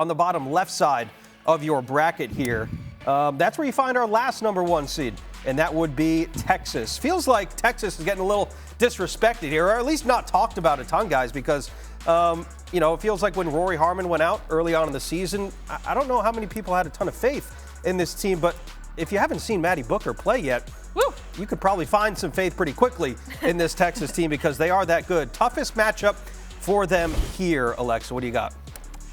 on the bottom left side of your bracket here. That's where you find our last number 1 seed, and that would be Texas. Feels like Texas is getting a little disrespected here, or at least not talked about a ton, guys, because, it feels like when Rory Harmon went out early on in the season, I don't know how many people had a ton of faith in this team, but if you haven't seen Maddie Booker play yet, you could probably find some faith pretty quickly in this Texas team because they are that good. Toughest matchup for them here, Alexa. What do you got?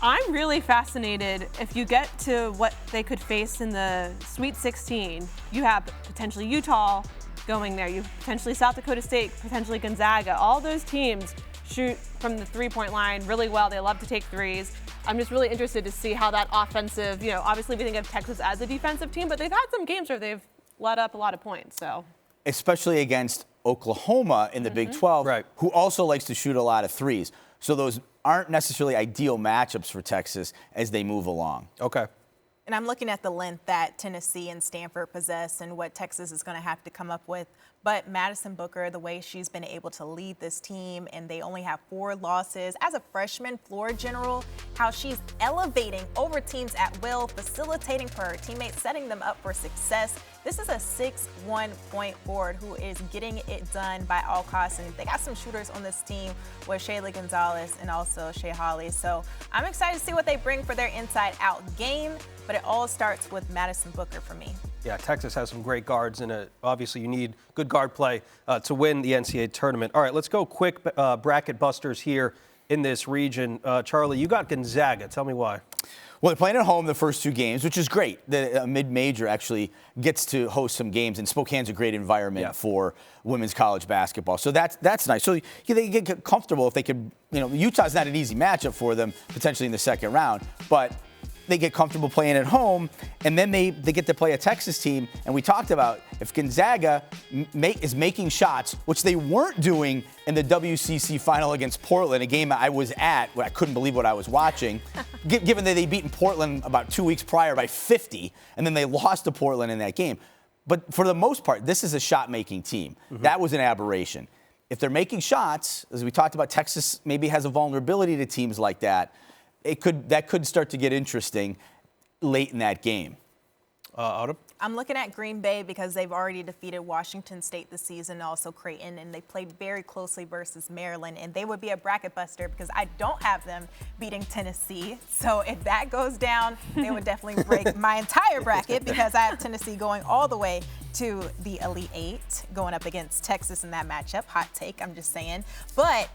I'm really fascinated if you get to what they could face in the Sweet 16. You have potentially Utah going there. You have potentially South Dakota State, potentially Gonzaga. All those teams shoot from the three-point line really well. They love to take threes. I'm just really interested to see how that offensive, obviously we think of Texas as a defensive team, but they've had some games where they've let up a lot of points. So, especially against Oklahoma in the Big 12, right, who also likes to shoot a lot of threes. So those aren't necessarily ideal matchups for Texas as they move along. Okay. And I'm looking at the length that Tennessee and Stanford possess and what Texas is going to have to come up with. But Madison Booker, the way she's been able to lead this team, and they only have 4 losses. As a freshman floor general, how she's elevating over teams at will, facilitating for her teammates, setting them up for success. This is a 6'1" point forward who is getting it done by all costs. And they got some shooters on this team with Shayla Gonzalez and also Shea Holly. So I'm excited to see what they bring for their inside-out game. But it all starts with Madison Booker for me. Yeah, Texas has some great guards, and obviously you need good guard play to win the NCAA tournament. All right, let's go quick bracket busters here in this region. Charlie, you got Gonzaga. Tell me why. Well, they're playing at home the first 2 games, which is great. The mid-major actually gets to host some games, and Spokane's a great environment for women's college basketball. So that's nice. So they get comfortable if they could. Utah's not an easy matchup for them potentially in the second round, but they get comfortable playing at home, and then they get to play a Texas team. And we talked about if Gonzaga is making shots, which they weren't doing in the WCC final against Portland, a game I was at where I couldn't believe what I was watching, given that they'd beaten Portland about 2 weeks prior by 50, and then they lost to Portland in that game. But for the most part, this is a shot-making team. That was an aberration. If they're making shots, as we talked about, Texas maybe has a vulnerability to teams like that. That could start to get interesting late in that game. Autumn? I'm looking at Green Bay because they've already defeated Washington State this season, also Creighton, and they played very closely versus Maryland, and they would be a bracket buster because I don't have them beating Tennessee. So if that goes down, they would definitely break my entire bracket because I have Tennessee going all the way to the Elite Eight, going up against Texas in that matchup. Hot take, I'm just saying. But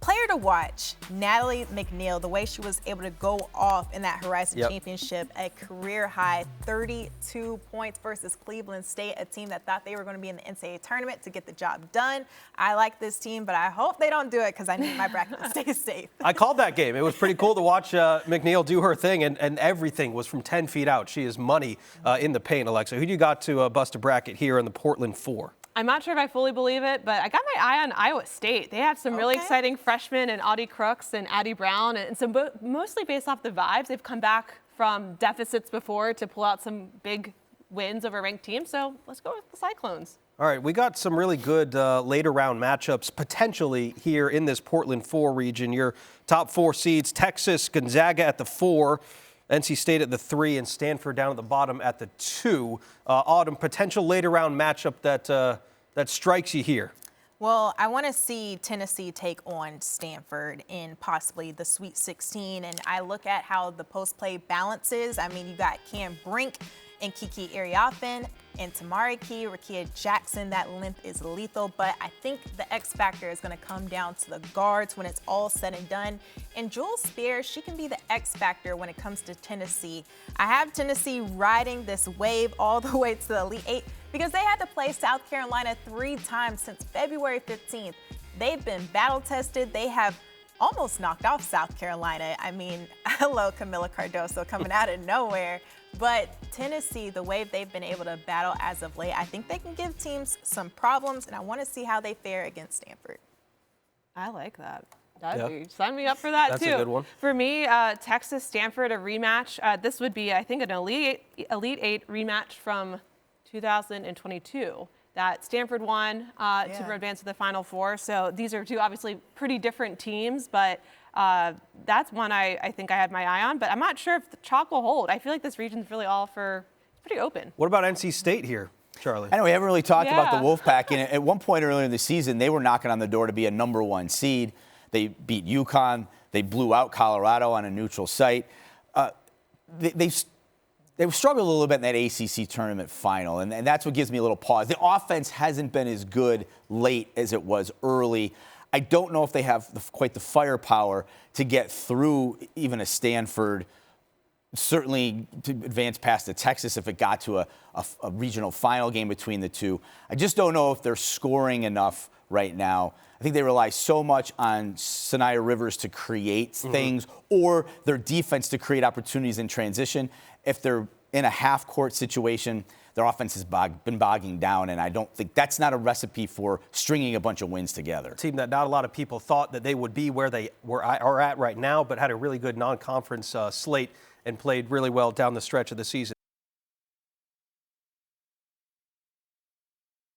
player to watch, Natalie McNeil, the way she was able to go off in that Horizon Championship, a career-high 32 points versus Cleveland State, a team that thought they were going to be in the NCAA tournament to get the job done. I like this team, but I hope they don't do it because I need my bracket to stay safe. I called that game. It was pretty cool to watch McNeil do her thing, and everything was from 10 feet out. She is money in the paint, Alexa. Who do you got to bust a bracket here in the Portland 4? I'm not sure if I fully believe it, but I got my eye on Iowa State. They have some really exciting freshmen in Audie Crooks and Addie Brown, and so mostly based off the vibes. They've come back from deficits before to pull out some big wins over ranked teams, so let's go with the Cyclones. All right, we got some really good later round matchups potentially here in this Portland 4 region. Your top 4 seeds, Texas, Gonzaga at the 4, NC State at the 3, and Stanford down at the bottom at the 2. Autumn, potential later round matchup that strikes you here. Well, I want to see Tennessee take on Stanford in possibly the Sweet 16, and I look at how the post-play balances. I mean, you got Cam Brink and Kiki Ariafen and Tamari Key, Rakia Jackson. That length is lethal, but I think the X factor is going to come down to the guards when it's all said and done. And Jewel Spears, she can be the X factor when it comes to Tennessee. I have Tennessee riding this wave all the way to the Elite Eight because they had to play South Carolina 3 times since February 15th. They've been battle tested. They have almost knocked off South Carolina. I mean, hello, Camila Cardoso coming out of nowhere. But Tennessee, the way they've been able to battle as of late, I think they can give teams some problems, and I want to see how they fare against Stanford. I like that. Sign me up for that, That's too. That's a good one. For me, Texas, Stanford, a rematch. This would be, I think, an Elite Eight rematch from 2022. that Stanford won to advance to the Final Four. So these are two obviously pretty different teams, but that's one I think I had my eye on. But I'm not sure if the chalk will hold. I feel like this region's really all for pretty open. What about NC State here, Charlie? I know we haven't really talked about the Wolfpack. And at one point earlier in the season, they were knocking on the door to be a #1 seed. They beat UConn. They blew out Colorado on a neutral site. They struggled a little bit in that ACC tournament final, and that's what gives me a little pause. The offense hasn't been as good late as it was early. I don't know if they have quite the firepower to get through even a Stanford, certainly to advance past the Texas if it got to a regional final game between the two. I just don't know if they're scoring enough right now. I think they rely so much on Sanaya Rivers to create things or their defense to create opportunities in transition. If they're in a half-court situation, their offense has been bogging down, and I don't think that's not a recipe for stringing a bunch of wins together. A team that not a lot of people thought that they would be where they are at right now, but had a really good non-conference slate and played really well down the stretch of the season.